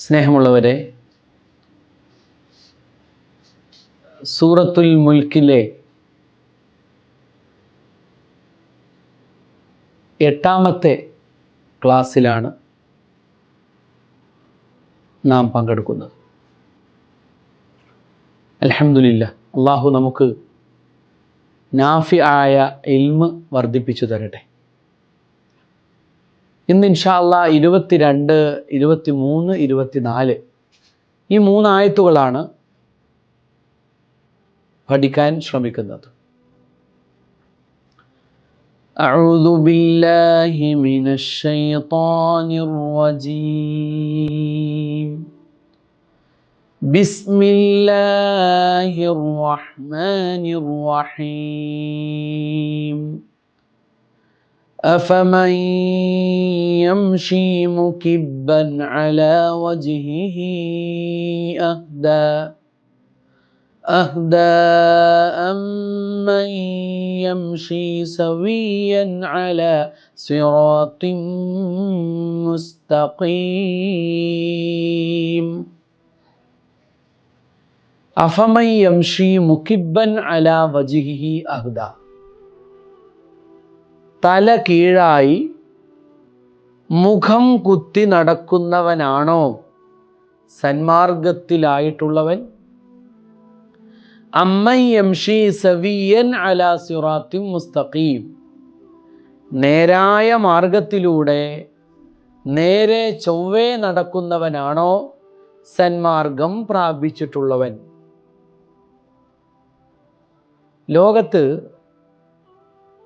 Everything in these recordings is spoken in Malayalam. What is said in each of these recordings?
സ്നേഹമുള്ളവരെ, സൂറത്തുൽ മുൽക്കിലെ 8ാമത്തെ ക്ലാസ്സിലാണ് നാം പങ്കെടുക്കുന്നത്. അൽഹംദുലില്ലാഹ്, അള്ളാഹു നമുക്ക് നാഫിആയ ഇൽമ് വർദ്ധിപ്പിച്ചു തരട്ടെ. ഇന്ന് ഇൻഷാ അല്ലാഹ് 22, 23, 24 ഈ 3 ആയത്തുകളാണ് പഠിക്കാൻ ശ്രമിക്കുന്നത്. അഊദു ബില്ലാഹി മിനശ് ശൈത്വാനിർ റജീം. ബിസ്മില്ലാഹിർ റഹ്മാനിർ റഹീം. أفمن يمشي مكبا على وجهه أهدى أمن يمشي سويا على صراط مستقيم. أفمن يمشي مكبا على وجهه أهدى. തല കീഴായി മുഖം കുത്തി നടക്കുന്നവനാണോ സന്മാർഗത്തിലായിട്ടുള്ളവൻ? അമ്മൻ യംഷി സവിയൻ അലാ സിറാത്തിൻ മുസ്തഖീം. നേരായ മാർഗത്തിലൂടെ നേരെ ചൊവ്വേ നടക്കുന്നവനാണോ സന്മാർഗം പ്രാപിച്ചിട്ടുള്ളവൻ? ലോകത്ത്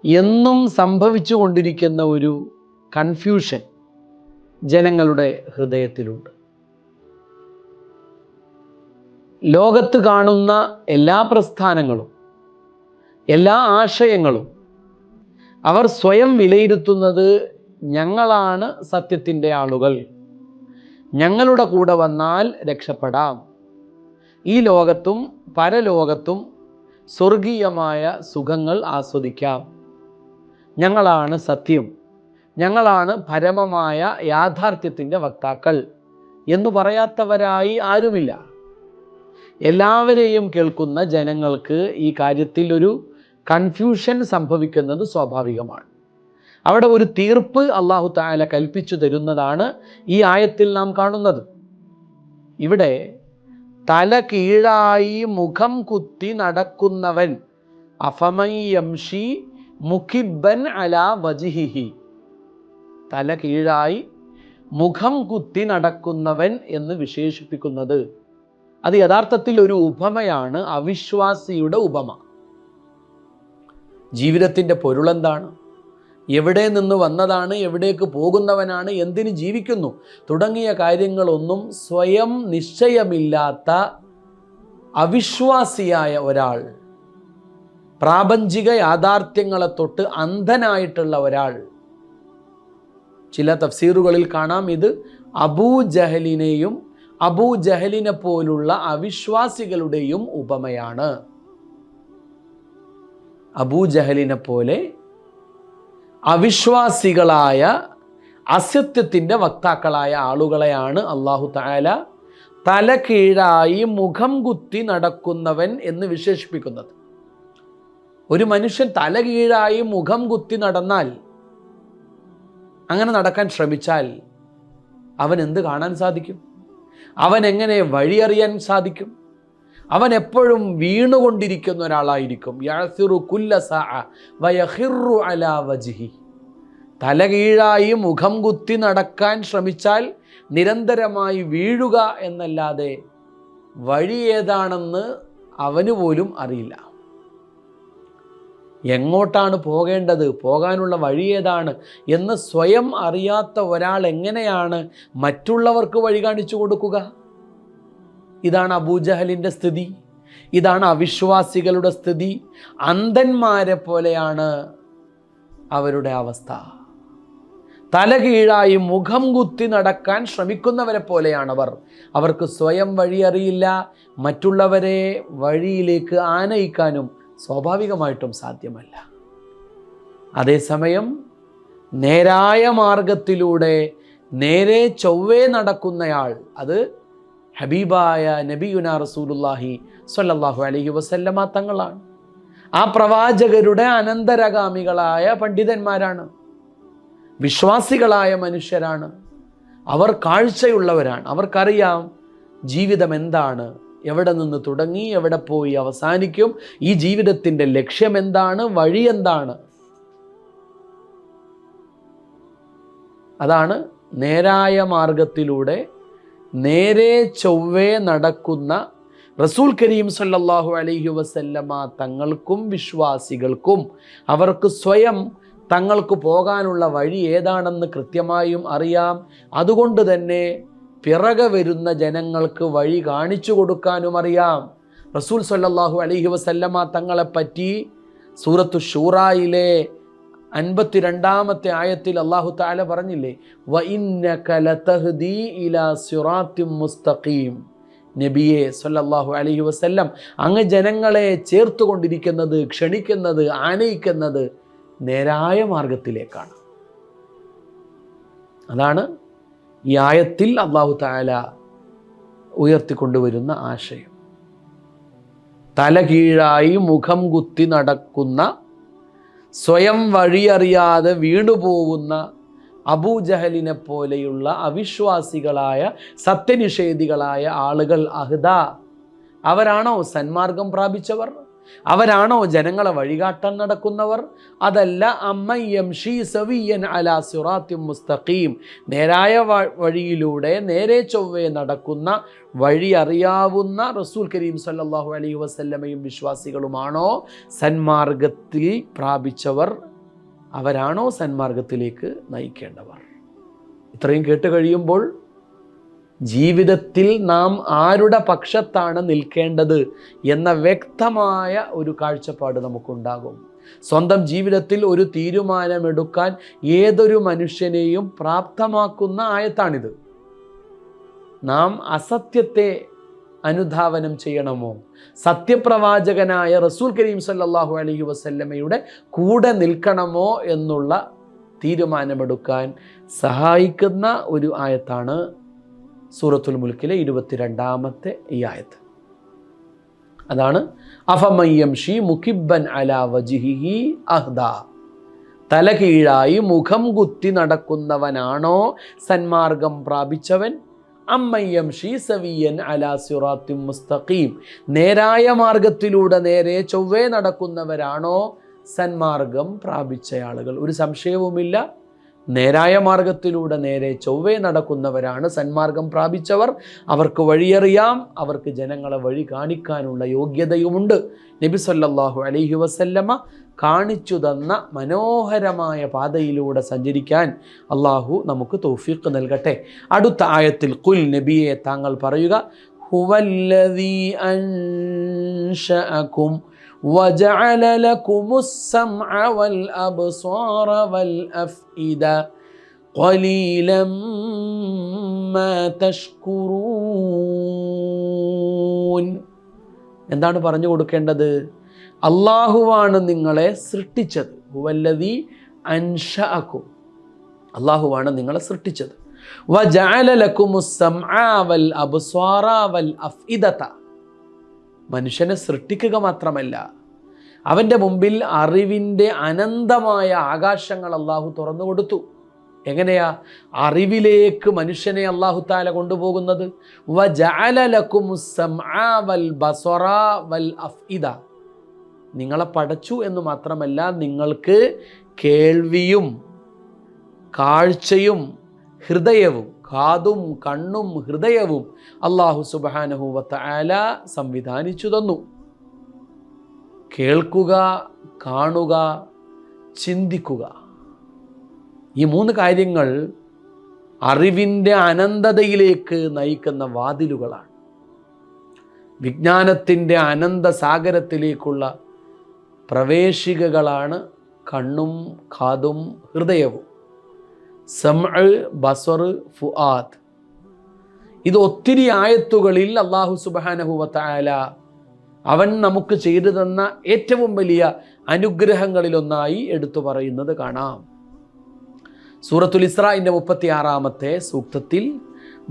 എന്നും സംഭവിച്ചു കൊണ്ടിരിക്കുന്ന ഒരു കൺഫ്യൂഷൻ ജനങ്ങളുടെ ഹൃദയത്തിലുണ്ട്. ലോകത്ത് കാണുന്ന എല്ലാ പ്രസ്ഥാനങ്ങളും എല്ലാ ആശയങ്ങളും അവർ സ്വയം വിലയിരുത്തുന്നത് ഞങ്ങളാണ് സത്യത്തിൻ്റെ ആളുകൾ, ഞങ്ങളുടെ കൂടെ വന്നാൽ രക്ഷപ്പെടാം, ഈ ലോകത്തും പരലോകത്തും സ്വർഗീയമായ സുഖങ്ങൾ ആസ്വദിക്കാം, ഞങ്ങളാണ് സത്യം, ഞങ്ങളാണ് പരമമായ യാഥാർത്ഥ്യത്തിൻ്റെ വക്താക്കൾ എന്ന് പറയാത്തവരായി ആരുമില്ല. എല്ലാവരെയും കേൾക്കുന്ന ജനങ്ങൾക്ക് ഈ കാര്യത്തിൽ ഒരു കൺഫ്യൂഷൻ സംഭവിക്കുന്നത് സ്വാഭാവികമാണ്. അവിടെ ഒരു തീർപ്പ് അല്ലാഹു തആല കൽപ്പിച്ചു തരുന്നതാണ് ഈ ആയത്തിൽ നാം കാണുന്നത്. ഇവിടെ തല കീഴായി മുഖം കുത്തി നടക്കുന്നവൻ, അഫമൻ യംഷി മുകിബ്ബൻ അലാ വജ്ഹിഹി, തല കീഴായി മുഖം കുത്തി നടക്കുന്നവൻ എന്ന് വിശേഷിപ്പിക്കുന്നത് അത് യഥാർത്ഥത്തിൽ ഒരു ഉപമയാണ്, അവിശ്വാസിയുടെ ഉപമ. ജീവിതത്തിൻ്റെ പൊരുളെന്താണ്, എവിടെ നിന്ന് വന്നതാണ്, എവിടേക്ക് പോകുന്നവനാണ്, എന്തിന് ജീവിക്കുന്നു തുടങ്ങിയ കാര്യങ്ങളൊന്നും സ്വയം നിശ്ചയമില്ലാത്ത അവിശ്വാസിയായ ഒരാൾ, പ്രാപഞ്ചിക യാഥാർത്ഥ്യങ്ങളെ തൊട്ട് അന്ധനായിട്ടുള്ള ഒരാൾ. ചില തഫ്സീറുകളിൽ കാണാം ഇത് അബൂജഹലിനെയും അബൂജഹലിനെ പോലുള്ള അവിശ്വാസികളുടെയും ഉപമയാണ്. അബൂജഹലിനെ പോലെ അവിശ്വാസികളായ അസത്യത്തിൻ്റെ വക്താക്കളായ ആളുകളെയാണ് അല്ലാഹു തആല തല കീഴായി മുഖം കുത്തി നടക്കുന്നവൻ എന്ന് വിശേഷിപ്പിക്കുന്നത്. ഒരു മനുഷ്യൻ തല കീഴായി മുഖം കുത്തി നടന്നാൽ, അങ്ങനെ നടക്കാൻ ശ്രമിച്ചാൽ അവൻ എന്ത് കാണാൻ സാധിക്കും? അവൻ എങ്ങനെ വഴിയറിയാൻ സാധിക്കും? അവൻ എപ്പോഴും വീണുകൊണ്ടിരിക്കുന്ന ഒരാളായിരിക്കും. യഅ്സിറു കുല്ല സഅ വയഖിറു അലാ വജ്ഹി. തല കീഴായി മുഖം കുത്തി നടക്കാൻ ശ്രമിച്ചാൽ നിരന്തരമായി വീഴുക എന്നല്ലാതെ വഴി ഏതാണെന്ന് അവന് പോലും അറിയില്ല. എങ്ങോട്ടാണ് പോകേണ്ടത്, പോകാനുള്ള വഴി ഏതാണ് എന്ന് സ്വയം അറിയാത്ത ഒരാൾ എങ്ങനെയാണ് മറ്റുള്ളവർക്ക് വഴി കാണിച്ചു കൊടുക്കുക? ഇതാണ് അബൂജഹലിൻ്റെ സ്ഥിതി, ഇതാണ് അവിശ്വാസികളുടെ സ്ഥിതി. അന്ധന്മാരെ പോലെയാണ് അവരുടെ അവസ്ഥ. തല കീഴായി മുഖം കുത്തി നടക്കാൻ ശ്രമിക്കുന്നവരെ പോലെയാണവർ. അവർക്ക് സ്വയം വഴി അറിയില്ല, മറ്റുള്ളവരെ വഴിയിലേക്ക് ആനയിക്കാനും സ്വാഭാവികമായിട്ടും സാധ്യമല്ല. അതേസമയം നേരായ മാർഗത്തിലൂടെ നേരെ ചൊവ്വേ നടക്കുന്നയാൾ, അത് ഹബീബായ നബിയുനാ റസൂലുള്ളാഹി സ്വല്ലല്ലാഹു അലൈഹി വസല്ലമ തങ്ങളാണ്. ആ പ്രവാചകരുടെ അനന്തരഗാമികളായ പണ്ഡിതന്മാരാണ്, വിശ്വാസികളായ മനുഷ്യരാണ്. അവർ കാഴ്ചയുള്ളവരാണ്. അവർക്കറിയാം ജീവിതം എന്താണ്, എവിടെ നിന്ന് തുടങ്ങി എവിടെ പോയി അവസാനിക്കും, ഈ ജീവിതത്തിൻ്റെ ലക്ഷ്യം എന്താണ്, വഴി എന്താണ്. അതാണ് നേരായ മാർഗത്തിലൂടെ നേരെ ചൊവ്വേ നടക്കുന്ന റസൂൽ കരീം സല്ലല്ലാഹു അലൈഹി വസല്ലമ തങ്ങൾക്കും വിശ്വാസികൾക്കും അവർക്ക് സ്വയം തങ്ങൾക്ക് പോകാനുള്ള വഴി ഏതാണെന്ന് കൃത്യമായും അറിയാം. അതുകൊണ്ട് തന്നെ പിറകെ വരുന്ന ജനങ്ങൾക്ക് വഴി കാണിച്ചു കൊടുക്കാനും അറിയാം. റസൂൽ സല്ലല്ലാഹു അലൈഹി വസല്ലമ തങ്ങളെപ്പറ്റി സൂറത്തു ഷൂറായിലെ 52-ാമത്തെ ആയത്തിൽ അല്ലാഹു തആല പറഞ്ഞില്ലേ, വഇന്നക ലതഹ്ദീ ഇലാ സിറാത്തിൻ മുസ്തഖീം. നബിയെ സല്ലല്ലാഹു അലൈഹി വസല്ലം, അങ്ങ് ജനങ്ങളെ ചേർത്തുകൊണ്ടിരിക്കുന്നത്, ക്ഷണിക്കുന്നത്, ആനയിക്കുന്നത് നേരായ മാർഗത്തിലേക്കാണ്. അതാണ് ഈ ആയത്തിൽ അല്ലാഹു തആല ഉയർത്തിക്കൊണ്ടുവരുന്ന ആശയം. തലകീഴായി മുഖം കുത്തി നടക്കുന്ന, സ്വയം വഴിയറിയാതെ വീണുപോകുന്ന അബൂജഹലിനെ പോലെയുള്ള അവിശ്വാസികളായ സത്യനിഷേധികളായ ആളുകൾ അഹ്ദാ, അവരാണോ സന്മാർഗം പ്രാപിച്ചവർ? അവരാണോ ജനങ്ങളെ വഴികാട്ടാൻ നടക്കുന്നവർ? അതല്ല, അമ്മൻ യംശി സവിയ്യൻ അലാ സിറാത്തിൻ മുസ്തഖീം, നേരായ വഴിയിലൂടെ നേരെ ചൊവ്വേ നടക്കുന്ന, വഴി അറിയാവുന്ന റസൂൽ കരീം സല്ലല്ലാഹു അലൈഹി വസല്ലമയും വിശ്വാസികളുമാണോ സന്മാർഗത്തിൽ പ്രാപിച്ചവർ? അവരാണോ സന്മാർഗത്തിലേക്ക് നയിക്കേണ്ടവർ? ഇത്രയും കേട്ട് കഴിയുമ്പോൾ ജീവിതത്തിൽ നാം ആരുടെ പക്ഷത്താണ് നിൽക്കേണ്ടത് എന്ന വ്യക്തമായ ഒരു കാഴ്ചപ്പാട് നമുക്കുണ്ടാകും. സ്വന്തം ജീവിതത്തിൽ ഒരു തീരുമാനമെടുക്കാൻ ഏതൊരു മനുഷ്യനെയും പ്രാപ്തമാക്കുന്ന ആയത്താണിത്. നാം അസത്യത്തെ അനുധാവനം ചെയ്യണമോ, സത്യപ്രവാചകനായ റസൂൽ കരീം സല്ലല്ലാഹു അലൈഹി വസല്ലമയുടെ കൂടെ നിൽക്കണമോ എന്നുള്ള തീരുമാനമെടുക്കാൻ സഹായിക്കുന്ന ഒരു ആയത്താണ് സൂറത്തുൽ മുൽക്കിലെ 22-ാമത്തെ ഈ ആയത്ത്. അതാണ് അഫമൻ യംശി മുകിബ്ബൻ അലാ വജ്ഹിഹി അഹ്ദാ, തലകീഴായി മുഖം കുത്തി നടക്കുന്നവനാണോ സന്മാർഗം പ്രാപിച്ചവൻ? അമ്മൻ യംശി സവിയ്യൻ അലാ സിറാത്തിൻ മുസ്തഖീം, നേരായ മാർഗത്തിലൂടെ നേരെ ചൊവ്വേ നടക്കുന്നവരാണോ സന്മാർഗം പ്രാപിച്ച ആളുകൾ? ഒരു സംശയവുമില്ല, നേരായ മാർഗത്തിലൂടെ നേരെ ചൊവ്വേ നടക്കുന്നവരാണ് സന്മാർഗം പ്രാപിച്ചവർ. അവർക്ക് വഴിയറിയാം, അവർക്ക് ജനങ്ങളെ വഴി കാണിക്കാനുള്ള യോഗ്യതയുമുണ്ട്. നബി സല്ലല്ലാഹു അലൈഹി വസല്ലമ കാണിച്ചു തന്ന മനോഹരമായ പാതയിലൂടെ സഞ്ചരിക്കാൻ അള്ളാഹു നമുക്ക് തൗഫീഖ് നൽകട്ടെ. അടുത്ത ആയത്തിൽ ഖുൽ, നബിയെ താങ്കൾ പറയുക, ഹുവല്ലദീ അൻശഅകും وجعل لكم السمع والأبصار والأفئدة قليلا ما تشكرون. എന്താണ് പറഞ്ഞു കൊടുക്കേണ്ടത്? അല്ലാഹുവാണ് നിങ്ങളെ സൃഷ്ടിച്ചത്. ഹുവല്ലദീ അൻശഅകും, അല്ലാഹുവാണ് നിങ്ങളെ സൃഷ്ടിച്ചത്. വജഅല ലക്കുമുസ് സമഅ വൽ അബ്സാറ വൽ അഫ്ഇദത, മനുഷ്യനെ സൃഷ്ടിക്കുക മാത്രമല്ല, അവൻ്റെ മുമ്പിൽ അറിവിൻ്റെ അനന്തമായ ആകാശങ്ങൾ അള്ളാഹു തുറന്നു കൊടുത്തു. എങ്ങനെയാ അറിവിലേക്ക് മനുഷ്യനെ അള്ളാഹു താല കൊണ്ടുപോകുന്നത്? വജഅല ലക്കുമുസ് സമഅ വൽ ബസറ വൽ അഫ്ഇദ, നിങ്ങളെ പടച്ചു എന്ന് മാത്രമല്ല, നിങ്ങൾക്ക് കേൾവിയും കാഴ്ചയും ഹൃദയവും, കാതും കണ്ണും ഹൃദയവും അല്ലാഹു സുബ്ഹാനഹു വ തആല സംവിധാനിച്ചു തന്നു. കേൾക്കുക, കാണുക, ചിന്തിക്കുക, ഈ 3 കാര്യങ്ങൾ അറിവിൻ്റെ അനന്തതയിലേക്ക് നയിക്കുന്ന വാതിലുകളാണ്. വിജ്ഞാനത്തിൻ്റെ അനന്ത സാഗരത്തിലേക്കുള്ള പ്രവേശികകളാണ് കണ്ണും കാതും ഹൃദയവും. സമഅ്, ബസർ, ഫുആദ്, ഇത് ഒത്തിരി ആയത്തുകളിൽ അല്ലാഹു സുബ്ഹാനഹു വ തആല അവൻ നമുക്ക് ചെയ്തു തന്ന ഏറ്റവും വലിയ അനുഗ്രഹങ്ങളിലൊന്നായി എടുത്തു പറയുന്നത് കാണാം. സൂറത്തുൽ ഇസ്രാഇന്റെ 36-ാമത്തെ സൂക്തത്തിൽ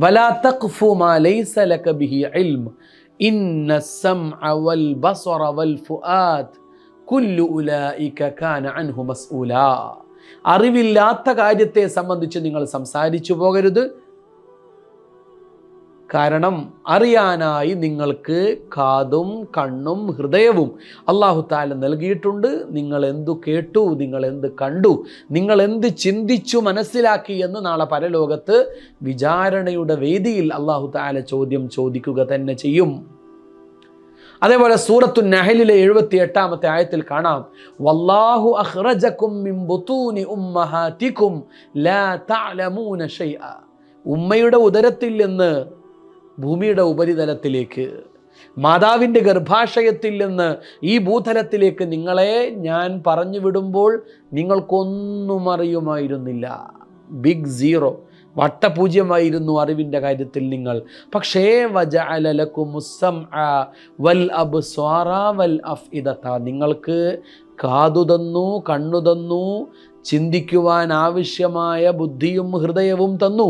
വലാ തഖ്ഫു മാ ലൈസ ലക ബിഹി ഇൽം ഇന്നസ് സമഅ വൽ ബസറ വൽ ഫുആദ് കുല്ലു ഉലൈക കാന അൻഹു മസ്ഊലാ. അറിവില്ലാത്ത കാര്യത്തെ സംബന്ധിച്ച് നിങ്ങൾ സംസാരിച്ചു പോകരുത്. കാരണം അറിയാനായി നിങ്ങൾക്ക് കാതും കണ്ണും ഹൃദയവും അല്ലാഹു തആല നൽകിയിട്ടുണ്ട്. നിങ്ങൾ എന്തു കേട്ടു, നിങ്ങൾ എന്ത് കണ്ടു, നിങ്ങൾ എന്ത് ചിന്തിച്ചു മനസ്സിലാക്കി എന്ന് നാളെ പരലോകത്ത് വിചാരണയുടെ വേദിയിൽ അല്ലാഹു തആല ചോദ്യം ചോദിക്കുക തന്നെ ചെയ്യും. അതേപോലെ സൂറത്തു നഹലിലെ 78-ാമത്തെ ആയത്തിൽ കാണാം, വല്ലാഹു അഖ്റജകും മിൻ ബുതൂനി ഉമ്മഹാതികും ലാ തഅലമൂന ശൈഅ. ഉമ്മയുടെ ഉദരത്തിൽ നിന്ന് ഭൂമിയുടെ ഉപരിതലത്തിലേക്ക്, മാതാവിൻ്റെ ഗർഭാശയത്തിൽ നിന്ന് ഈ ഭൂതലത്തിലേക്ക് നിങ്ങളെ ഞാൻ പറഞ്ഞു വിടുമ്പോൾ നിങ്ങൾക്കൊന്നും അറിയുമായിരുന്നില്ല. ബിഗ് സീറോ, വട്ടപൂജ്യമായിരുന്നു അറിവിൻ്റെ കാര്യത്തിൽ നിങ്ങൾ. പക്ഷേ വജഅല ലക്കുമുസ് സമഅ വൽ അബ്സ്വാറ വൽ അഫ്ഇദത, നിങ്ങൾക്ക് കാതു തന്നു, കണ്ണു തന്നു, ചിന്തിക്കുവാൻ ആവശ്യമായ ബുദ്ധിയും ഹൃദയവും തന്നു.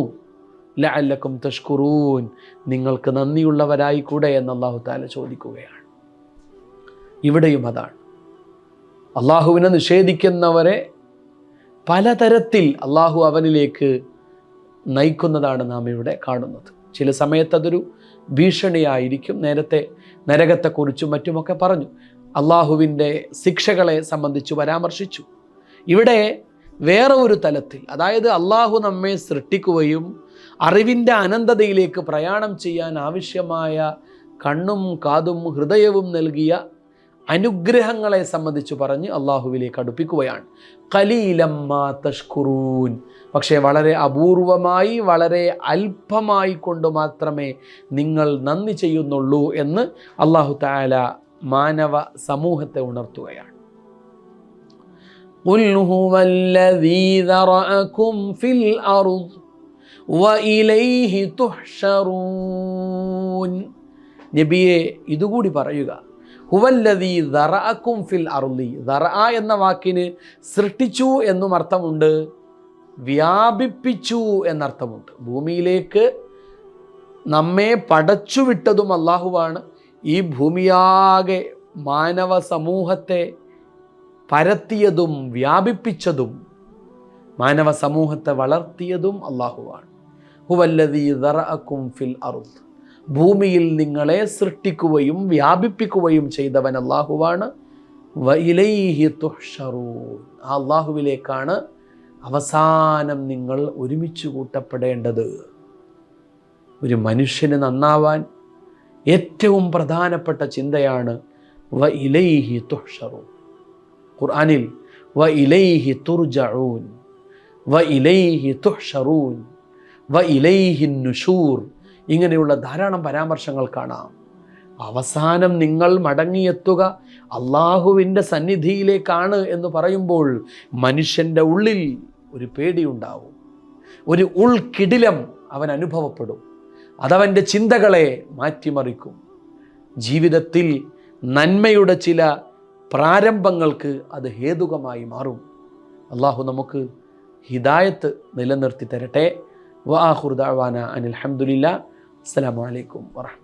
ലഅല്ലക്കും തഷ്കുറൂൻ, നിങ്ങൾക്ക് നന്ദിയുള്ളവരായിക്കൂടെ എന്ന് അല്ലാഹു തആല ചോദിക്കുകയാണ്. ഇവിടെയും അതാണ്, അള്ളാഹുവിനെ നിഷേധിക്കുന്നവരെ പലതരത്തിൽ അള്ളാഹു അവനിലേക്ക് നയിക്കുന്നതാണ് നാം ഇവിടെ കാണുന്നത്. ചില സമയത്ത് അതൊരു ഭീഷണിയായിരിക്കും. നേരത്തെ നരകത്തെക്കുറിച്ചും മറ്റുമൊക്കെ പറഞ്ഞു, അള്ളാഹുവിൻ്റെ ശിക്ഷകളെ സംബന്ധിച്ച് പരാമർശിച്ചു. ഇവിടെ വേറെ ഒരു തലത്തിൽ, അതായത് അള്ളാഹു നമ്മെ സൃഷ്ടിക്കുകയും അറിവിൻ്റെ അനന്തതയിലേക്ക് പ്രയാണം ചെയ്യാൻ ആവശ്യമായ കണ്ണും കാതും ഹൃദയവും നൽകിയ അനുഗ്രഹങ്ങളെ സംബന്ധിച്ച് പറഞ്ഞ് അള്ളാഹുവിലേക്ക് അടുപ്പിക്കുകയാണ്. ഖലീലം മാ തഷ്കുറൂൻ, പക്ഷേ വളരെ അപൂർവമായി, വളരെ അല്പമായി കൊണ്ട് മാത്രമേ നിങ്ങൾ നന്ദി ചെയ്യുന്നുള്ളൂ എന്ന് അള്ളാഹു തആല മാനവ സമൂഹത്തെ ഉണർത്തുകയാണ്. ഖുൽ ഹുവല്ലദീ ദറഅകും ഫിൽ അർദ് വഇലൈഹി തുഹ്ശറൂൻ. നബിയെ ഇതുകൂടി പറയുക, ഹുവല്ലദീ ദറഅകും ഫിൽ അർളി. ദറഅ എന്ന വാക്കിന് സൃഷ്ടിച്ചു എന്നും അർത്ഥമുണ്ട്, വ്യാപിപ്പിച്ചു എന്നർത്ഥമുണ്ട്. ഭൂമിയിലേക്ക് നമ്മെ പടച്ചുവിട്ടതും അല്ലാഹുവാണ്. ഈ ഭൂമിയാകെ മാനവ സമൂഹത്തെ പരത്തിയതും വ്യാപിപ്പിച്ചതും മാനവ സമൂഹത്തെ വളർത്തിയതും അല്ലാഹുവാണ്. ഹുവല്ലദീ ദറഅകും ഫിൽ അർദ്, ഭൂമിയിൽ നിങ്ങളെ സൃഷ്ടിക്കുകയും വ്യാപിപ്പിക്കുകയും ചെയ്തവൻ അല്ലാഹുവാണ്. വഇലൈഹി തുഹ്ശറൂൻ, ആ അല്ലാഹുവിലേക്കാണ് അവസാനം നിങ്ങൾ ഒരുമിച്ച് കൂട്ടപ്പെടേണ്ടത്. ഒരു മനുഷ്യന് നന്നാവാൻ ഏറ്റവും പ്രധാനപ്പെട്ട ചിന്തയാണ് വഇലൈഹി തുഹ്ശറൂൻ. ഖുർആനിൽ വഇലൈഹി തുർജഊൻ, വഇലൈഹി തുഹ്ശറൂൻ, വഇലൈഹി നുശൂർ, ഇങ്ങനെയുള്ള ധാരാളം പരാമർശങ്ങൾ കാണാം. അവസാനം നിങ്ങൾ മടങ്ങിയെത്തുക അള്ളാഹുവിൻ്റെ സന്നിധിയിലേക്കാണ് എന്ന് പറയുമ്പോൾ മനുഷ്യൻ്റെ ഉള്ളിൽ ഒരു പേടിയുണ്ടാവും, ഒരു ഉൾക്കിടിലം അവൻ അനുഭവപ്പെടും. അതവൻ്റെ ചിന്തകളെ മാറ്റിമറിക്കും. ജീവിതത്തിൽ നന്മയുടെ ചില പ്രാരംഭങ്ങൾക്ക് അത് ഹേതുകമായി മാറും. അള്ളാഹു നമുക്ക് ഹിദായത്ത് നിലനിർത്തി തരട്ടെ. വആഖിറു ദഅവാന അനിൽ ഹംദുലില്ലാഹ്. അസ്സലാമു അലൈക്കും വറഹ്മത്തുള്ളാഹി.